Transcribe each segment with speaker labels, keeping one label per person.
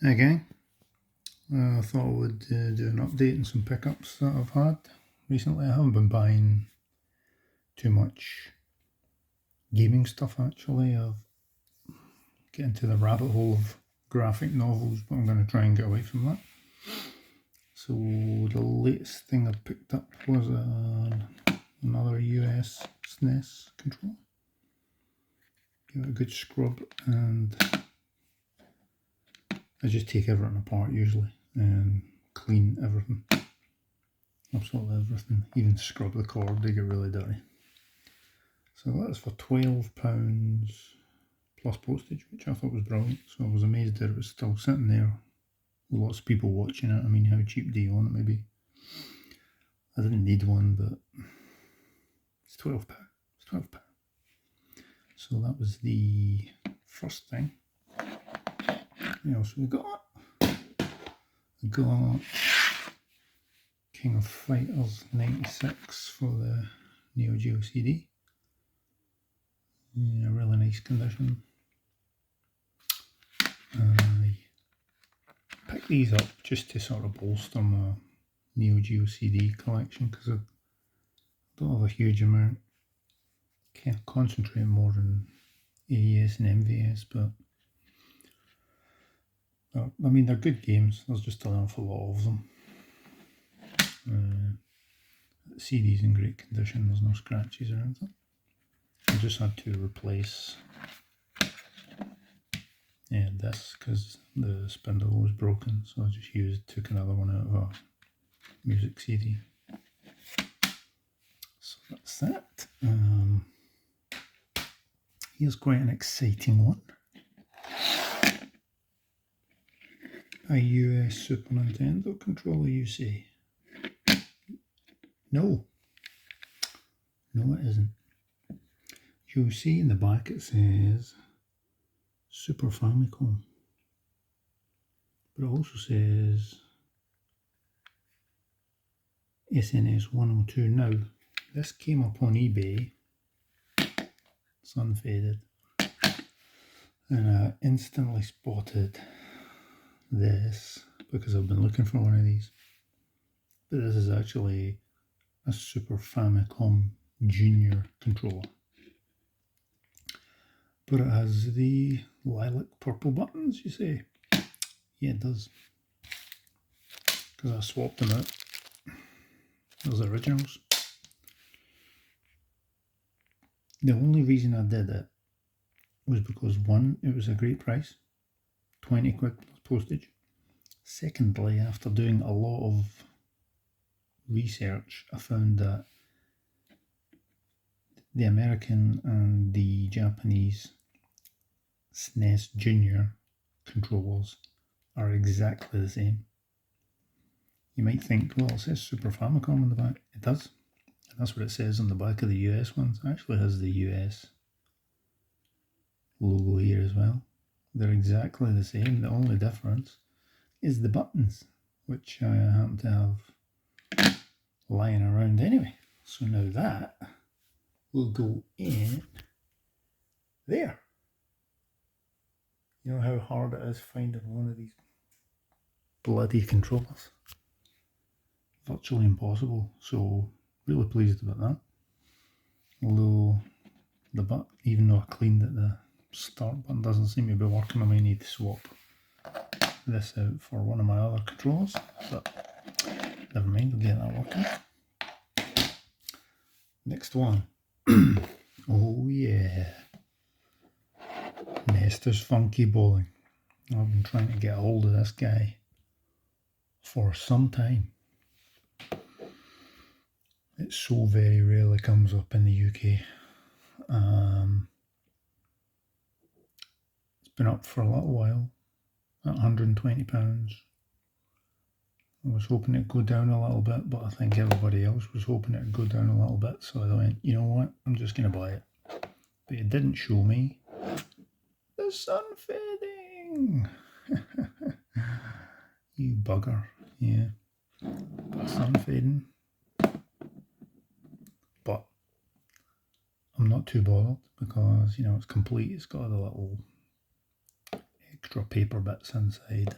Speaker 1: Again, I thought I would do an update on some pickups that I've had recently. I haven't been buying too much gaming stuff actually. I've get into the rabbit hole of graphic novels, but I'm going to try and get away from that. So the latest thing I picked up was another US SNES controller. Give it a good scrub, and I just take everything apart usually and clean everything, absolutely everything, even scrub the cord, they get really dirty. So that's for £12 plus postage, which I thought was brilliant. So I was amazed that it was still sitting there with lots of people watching it. I mean, how cheap do you want it maybe? I didn't need one, but it's £12. It's £12. So that was the first thing. What else we got? We got King of Fighters 96 for the Neo Geo CD. In a really nice condition. I picked these up just to sort of bolster my Neo Geo CD collection because I don't have a huge amount. Can't concentrate more on AES and MVS, but I mean, they're good games. There's just an awful lot of them. The CD's in great condition. There's no scratches or anything. I just had to replace this because the spindle was broken, so I just took another one out of a music CD. So that's that. Here's quite an exciting one. A US Super Nintendo controller, you say? No. No, it isn't. You'll see in the back it says Super Famicom. But it also says SNES 102. Now, this came up on eBay. It's unfaded. And I instantly spotted this because I've been looking for one of these. But this is actually a Super Famicom Junior controller. But it has the lilac purple buttons, you say? Yeah, it does. Because I swapped them out. Those are originals. The only reason I did it was because one, it was a great price, 20 quid plus postage. Secondly, after doing a lot of research, I found that the American and the Japanese SNES Junior controllers are exactly the same. You might think, well, it says Super Famicom on the back. It does. And that's what it says on the back of the US ones. It actually has the US logo here as well. They're exactly the same. The only difference is the buttons, which I happen to have lying around anyway. So now that will go in there. You know how hard it is finding one of these bloody controllers? Virtually impossible. So really pleased about that. Although even though I cleaned it, the start button doesn't seem to be working. I may need to swap this out for one of my other controllers, but never mind, we'll get that working. Next one. Oh yeah, Nestor's Funky Bowling. I've been trying to get a hold of this guy for some time. It so very rarely comes up in the UK. It's been up for a little while at £120. I was hoping it'd go down a little bit, but I think everybody else was hoping it'd go down a little bit, so I went, you know what, I'm just going to buy it. But it didn't show me the sun fading. You bugger. Yeah, sun fading. But I'm not too bothered because, you know, it's complete. It's got the little extra paper bits inside.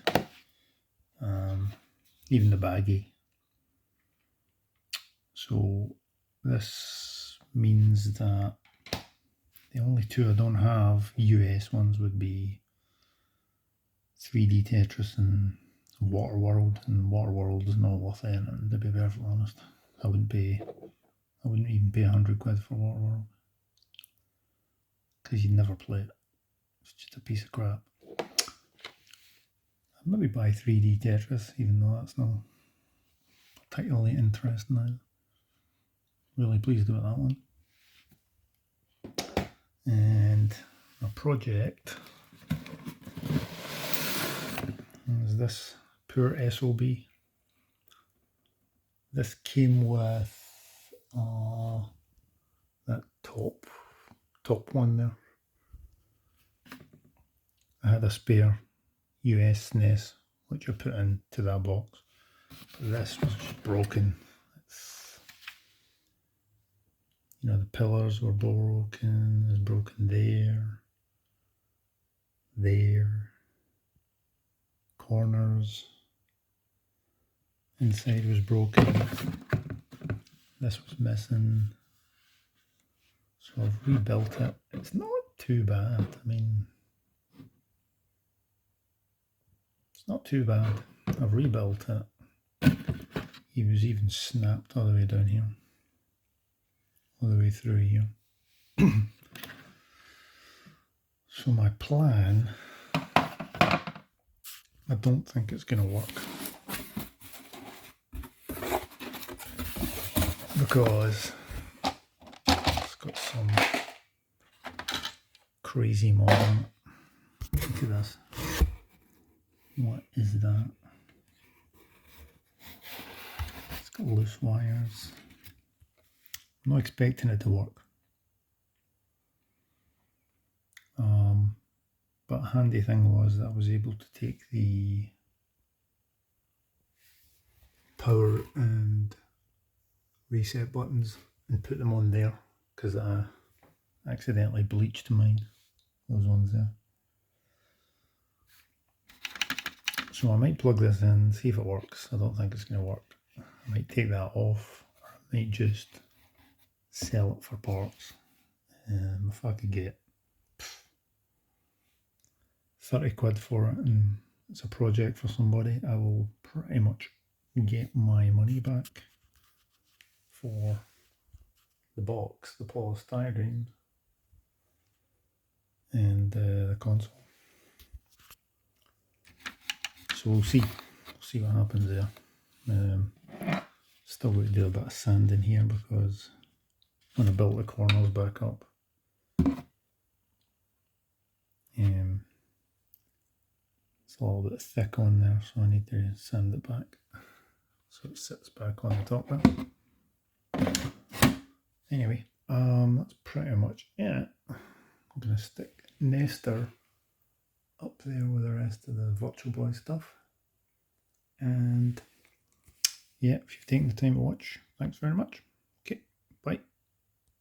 Speaker 1: Even the baggie. So this means that the only two I don't have US ones would be 3D Tetris and Waterworld, and Waterworld is not worth anything, to be perfectly honest. I wouldn't even pay £100 for Waterworld, because you'd never play it. It's just a piece of crap. I'd maybe buy 3D Tetris, even though that's not particularly interesting now. Really pleased with that one. And a project is this poor SOB. This came with that top one there. I had a spare US SNES which I put into that box, but this was just broken. You know, the pillars were broken, it's broken there, corners, inside was broken, this was missing, so I've rebuilt it. It's not too bad, I mean, it's not too bad. I've rebuilt it. He was even snapped all the way down here, all the way through here. So my plan, I don't think it's going to work, because it's got some crazy mod on it. Look at this. What is that? It's got loose wires. I'm not expecting it to work. But a handy thing was that I was able to take the power and reset buttons and put them on there, because I accidentally bleached mine, those ones there. So I might plug this in, see if it works. I don't think it's going to work. I might take that off, or I might just sell it for parts. If I could get 30 quid for it and it's a project for somebody, I will pretty much get my money back for the box, the polystyrene, and the console. So we'll see what happens there. Still got to do a bit of sanding here, because when I built the corners back up, it's a little bit thick on there, so I need to sand it back so it sits back on the top there. Anyway, that's pretty much it. I'm going to stick Nestor up there with the rest of the Virtual Boy stuff. And yeah, if you've taken the time to watch, thanks very much.